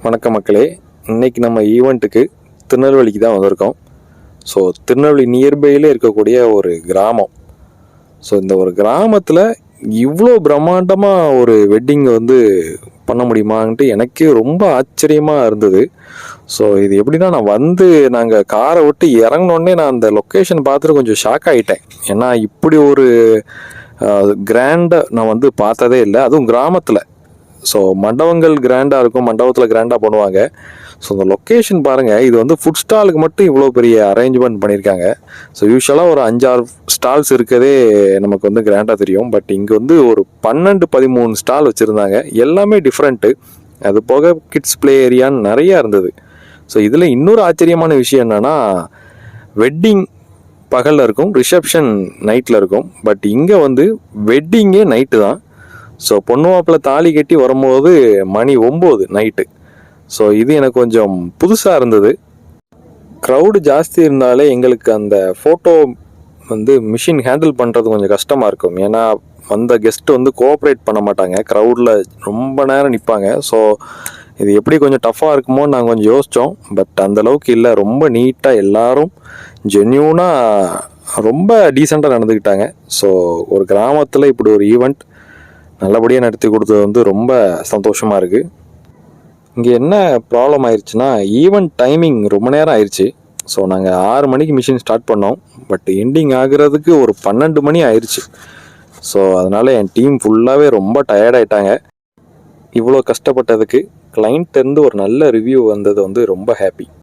வணக்கம் மக்களே. இன்னைக்கு நம்ம ஈவெண்ட்டுக்கு திருநெல்வேலிக்கு தான் வந்திருக்கோம். ஸோ திருநெல்வேலி நியர்பையில் இருக்கக்கூடிய ஒரு கிராமம். ஸோ இந்த ஒரு கிராமத்தில் இவ்வளோ பிரம்மாண்டமாக ஒரு வெட்டிங் பண்ண முடியுமான்ட்டு எனக்கே ரொம்ப ஆச்சரியமாக இருந்தது. ஸோ இது எப்படின்னா, நாங்கள் காரை விட்டு இறங்கினோடனே நான் அந்த லொக்கேஷன் பார்த்துட்டு கொஞ்சம் ஷாக் ஆகிட்டேன். ஏன்னா இப்படி ஒரு கிராண்டாக நான் பார்த்ததே இல்லை, அதுவும் கிராமத்தில். ஸோ மண்டபங்கள் கிராண்டாக இருக்கும், மண்டபத்தில் கிராண்டாக பண்ணுவாங்க. ஸோ இந்த லொக்கேஷன் பாருங்கள், இது ஃபுட் ஸ்டாலுக்கு மட்டும் இவ்வளோ பெரிய அரேஞ்ச்மெண்ட் பண்ணியிருக்காங்க. ஸோ யூஸ்வலாக ஒரு 5-6 ஸ்டால்ஸ் இருக்கதே நமக்கு கிராண்டாக தெரியும். பட் இங்கே ஒரு 12-13 ஸ்டால் வச்சுருந்தாங்க. எல்லாமே டிஃப்ரெண்ட்டு. அது போக கிட்ஸ் ப்ளே ஏரியான்னு நிறையா இருந்தது. ஸோ இதில் இன்னொரு ஆச்சரியமான விஷயம் என்னென்னா, வெட்டிங் பகலில் இருக்கும், ரிசப்ஷன் நைட்டில் இருக்கும். பட் இங்கே வெட்டிங்கே நைட்டு தான். ஸோ பொண்ணு மாப்பிள்ளை தாலி கட்டி வரும்போது மணி 9 நைட்டு. ஸோ இது எனக்கு கொஞ்சம் புதுசாக இருந்தது. க்ரௌடு ஜாஸ்தி இருந்தாலே எங்களுக்கு அந்த ஃபோட்டோ மிஷின் ஹேண்டில் பண்ணுறது கொஞ்சம் கஷ்டமாக இருக்கும். ஏன்னா வந்த கெஸ்ட்டு கோஆப்ரேட் பண்ண மாட்டாங்க, க்ரௌடில் ரொம்ப நேரம் நிற்பாங்க. ஸோ இது எப்படி கொஞ்சம் டஃப்பாக இருக்குமோன்னு நாங்கள் கொஞ்சம் யோசித்தோம். பட் அந்தளவுக்கு இல்லை, ரொம்ப நீட்டாக எல்லோரும் ஜென்யூனாக ரொம்ப டீசெண்டாக நடந்துக்கிட்டாங்க. ஸோ ஒரு கிராமத்தில் இப்படி ஒரு ஈவெண்ட் நல்லபடியாக நடத்தி கொடுத்தது ரொம்ப சந்தோஷமாக இருக்குது. இங்கே என்ன ப்ராப்ளம் ஆயிடுச்சுன்னா, ஈவெண்ட் டைமிங் ரொம்ப நேரம் ஆயிடுச்சு. ஸோ நாங்கள் 6 மணிக்கு மிஷின் ஸ்டார்ட் பண்ணோம். பட் எண்டிங் ஆகுறதுக்கு ஒரு 12 மணி ஆயிடுச்சு. ஸோ அதனால் என் டீம் ஃபுல்லாகவே ரொம்ப டயர்டாயிட்டாங்க. இவ்வளோ கஷ்டப்பட்டதுக்கு கிளைண்ட்லேருந்து ஒரு நல்ல ரிவ்யூ வந்தது ரொம்ப ஹாப்பி.